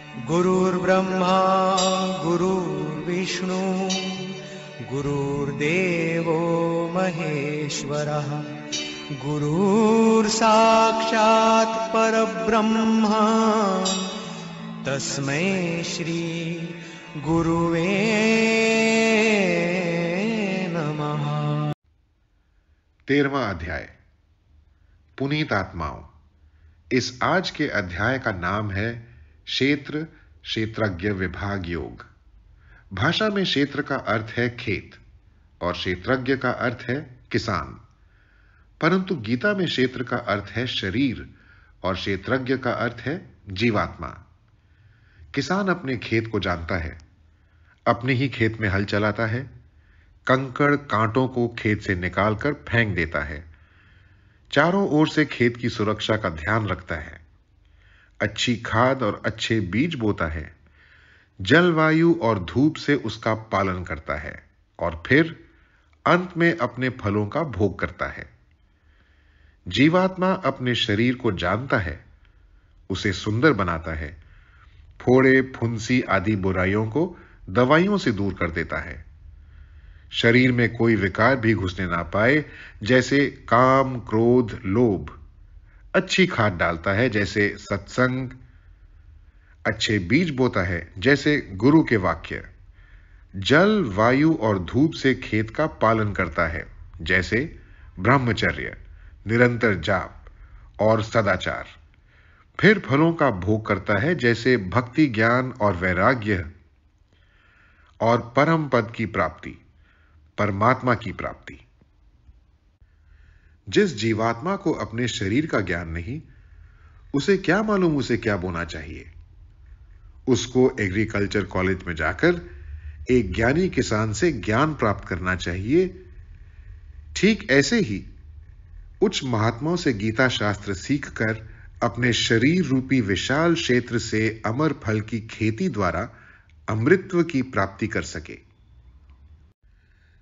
गुरुर्ब्रह्मा गुरुर्विष्णु गुरुर्देवो महेश्वरः गुरुर्साक्षात् परब्रह्म तस्मै श्री गुरुवे नमः। 13वां अध्याय पुनीत आत्माओं। इस आज के अध्याय का नाम है क्षेत्र क्षेत्रज्ञ विभाग योग। भाषा में क्षेत्र का अर्थ है खेत और क्षेत्रज्ञ का अर्थ है किसान, परंतु गीता में क्षेत्र का अर्थ है शरीर और क्षेत्रज्ञ का अर्थ है जीवात्मा। किसान अपने खेत को जानता है, अपने ही खेत में हल चलाता है, कंकड़ कांटों को खेत से निकालकर फेंक देता है, चारों ओर से खेत की सुरक्षा का ध्यान रखता है, अच्छी खाद और अच्छे बीज बोता है, जलवायु और धूप से उसका पालन करता है और फिर अंत में अपने फलों का भोग करता है। जीवात्मा अपने शरीर को जानता है, उसे सुंदर बनाता है, फोड़े फुंसी आदि बुराइयों को दवाइयों से दूर कर देता है, शरीर में कोई विकार भी घुसने ना पाए जैसे काम क्रोध लोभ, अच्छी खाद डालता है जैसे सत्संग, अच्छे बीज बोता है जैसे गुरु के वाक्य, जल वायु और धूप से खेत का पालन करता है जैसे ब्रह्मचर्य, निरंतर जाप और सदाचार, फिर फलों का भोग करता है जैसे भक्ति ज्ञान और वैराग्य और परम पद की प्राप्ति, परमात्मा की प्राप्ति। जिस जीवात्मा को अपने शरीर का ज्ञान नहीं, उसे क्या मालूम उसे क्या बोना चाहिए। उसको एग्रीकल्चर कॉलेज में जाकर एक ज्ञानी किसान से ज्ञान प्राप्त करना चाहिए। ठीक ऐसे ही उच्च महात्माओं से गीता शास्त्र सीखकर अपने शरीर रूपी विशाल क्षेत्र से अमर फल की खेती द्वारा अमृतत्व की प्राप्ति कर सके।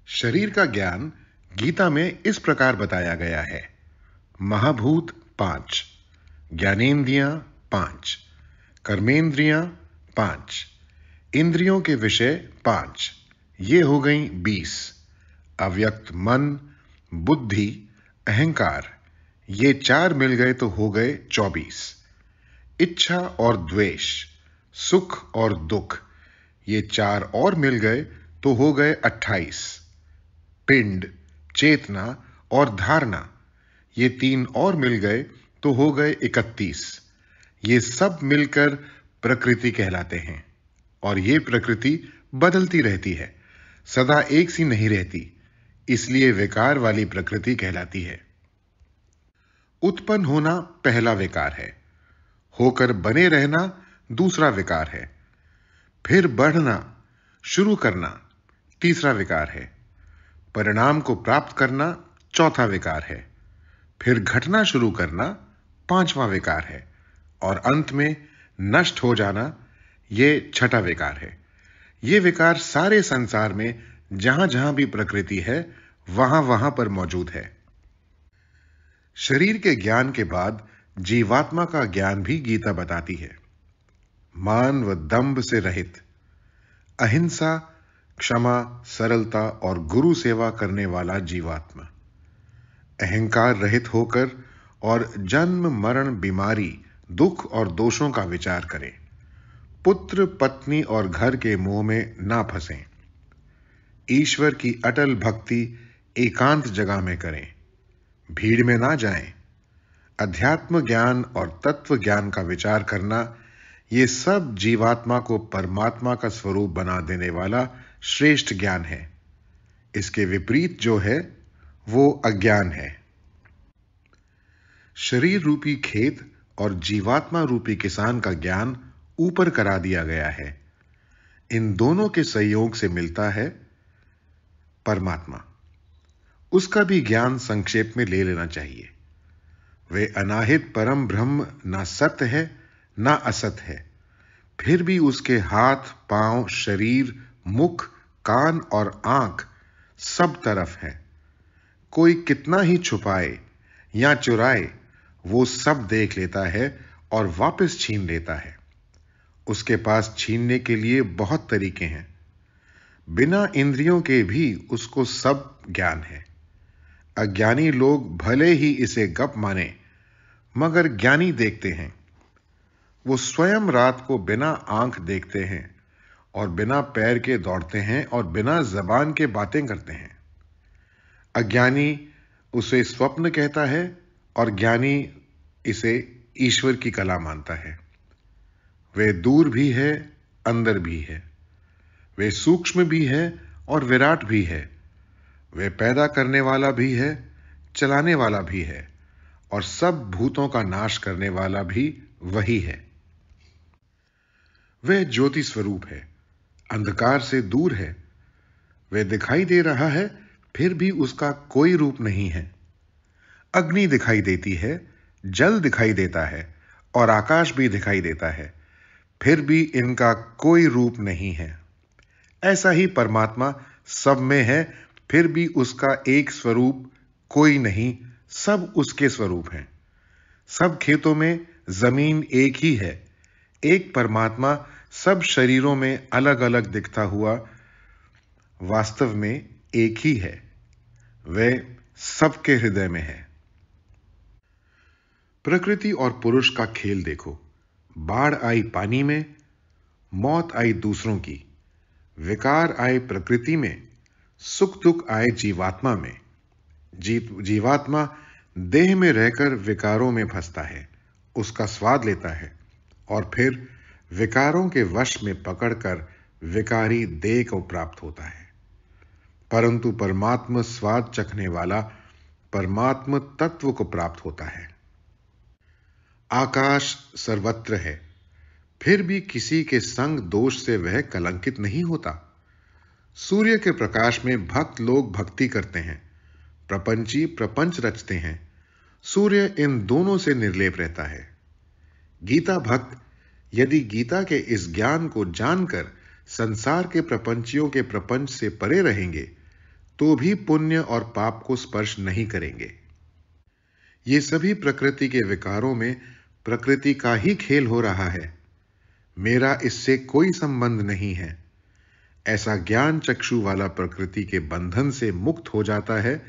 शरीर का ज्ञान गीता में इस प्रकार बताया गया है। महाभूत 5, ज्ञानेंद्रियां 5, कर्मेंद्रियां 5, इंद्रियों के विषय 5, ये हो गई 20, अव्यक्त मन, बुद्धि, अहंकार, ये 4 मिल गए तो हो गए 24, इच्छा और द्वेष, सुख और दुख, ये 4 और मिल गए तो हो गए 28, पिंड, चेतना और धारणा, ये 3 और मिल गए तो हो गए 31, ये सब मिलकर प्रकृति कहलाते हैं। और ये प्रकृति बदलती रहती है, सदा एक सी नहीं रहती, इसलिए विकार वाली प्रकृति कहलाती है। उत्पन्न होना पहला विकार है, होकर बने रहना दूसरा विकार है, फिर बढ़ना शुरू करना तीसरा विकार है, परिणाम को प्राप्त करना चौथा विकार है, फिर घटना शुरू करना पांचवां विकार है और अंत में नष्ट हो जाना ये छठा विकार है। ये विकार सारे संसार में जहां जहां भी प्रकृति है वहां वहां पर मौजूद है। शरीर के ज्ञान के बाद जीवात्मा का ज्ञान भी गीता बताती है। मान व दंभ से रहित, अहिंसा, क्षमा, सरलता और गुरु सेवा करने वाला जीवात्मा, अहंकार रहित होकर और जन्म मरण बीमारी दुख और दोषों का विचार करें, पुत्र पत्नी और घर के मोह में ना फंसें, ईश्वर की अटल भक्ति एकांत जगह में करें, भीड़ में ना जाएं, अध्यात्म ज्ञान और तत्व ज्ञान का विचार करना, ये सब जीवात्मा को परमात्मा का स्वरूप बना देने वाला श्रेष्ठ ज्ञान है। इसके विपरीत जो है वो अज्ञान है। शरीर रूपी खेत और जीवात्मा रूपी किसान का ज्ञान ऊपर करा दिया गया है। इन दोनों के संयोग से मिलता है परमात्मा। उसका भी ज्ञान संक्षेप में ले लेना चाहिए। वे अनाहित परम ब्रह्म ना सत्य है ना असत है, फिर भी उसके हाथ पांव शरीर मुख कान और आंख सब तरफ है। कोई कितना ही छुपाए या चुराए, वो सब देख लेता है और वापस छीन लेता है। उसके पास छीनने के लिए बहुत तरीके हैं। बिना इंद्रियों के भी उसको सब ज्ञान है। अज्ञानी लोग भले ही इसे गप माने, मगर ज्ञानी देखते हैं। वो स्वयं रात को बिना आंख देखते हैं और बिना पैर के दौड़ते हैं और बिना जबान के बातें करते हैं। अज्ञानी उसे स्वप्न कहता है और ज्ञानी इसे ईश्वर की कला मानता है। वे दूर भी है, अंदर भी है। वे सूक्ष्म भी है और विराट भी है। वे पैदा करने वाला भी है, चलाने वाला भी है, और सब भूतों का नाश करने वाला भी वही है। वह ज्योति स्वरूप है, अंधकार से दूर है। वह दिखाई दे रहा है, फिर भी उसका कोई रूप नहीं है। अग्नि दिखाई देती है, जल दिखाई देता है और आकाश भी दिखाई देता है, फिर भी इनका कोई रूप नहीं है। ऐसा ही परमात्मा सब में है, फिर भी उसका एक स्वरूप कोई नहीं, सब उसके स्वरूप हैं। सब खेतों में जमीन एक ही है। एक परमात्मा सब शरीरों में अलग अलग दिखता हुआ वास्तव में एक ही है। वह सबके हृदय में है। प्रकृति और पुरुष का खेल देखो। बाढ़ आई पानी में, मौत आई दूसरों की, विकार आए प्रकृति में, सुख दुख आए जीवात्मा में। जीवात्मा देह में रहकर विकारों में फंसता है, उसका स्वाद लेता है और फिर विकारों के वश में पकड़कर विकारी देह को प्राप्त होता है। परंतु परमात्मा स्वाद चखने वाला परमात्म तत्व को प्राप्त होता है। आकाश सर्वत्र है, फिर भी किसी के संग दोष से वह कलंकित नहीं होता। सूर्य के प्रकाश में भक्त लोग भक्ति करते हैं, प्रपंची प्रपंच रचते हैं। सूर्य इन दोनों से निर्लेप रहता है। गीता भक्त यदि गीता के इस ज्ञान को जानकर संसार के प्रपंचियों के प्रपंच से परे रहेंगे, तो भी पुण्य और पाप को स्पर्श नहीं करेंगे। ये सभी प्रकृति के विकारों में प्रकृति का ही खेल हो रहा है। मेरा इससे कोई संबंध नहीं है। ऐसा ज्ञान चक्षु वाला प्रकृति के बंधन से मुक्त हो जाता है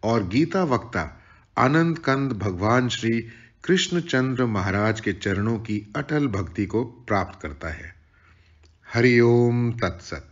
और गीता वक्ता आनंद कंद भगवान श्री कृष्णचंद्र महाराज के चरणों की अटल भक्ति को प्राप्त करता है। हरि ओम तत्सत।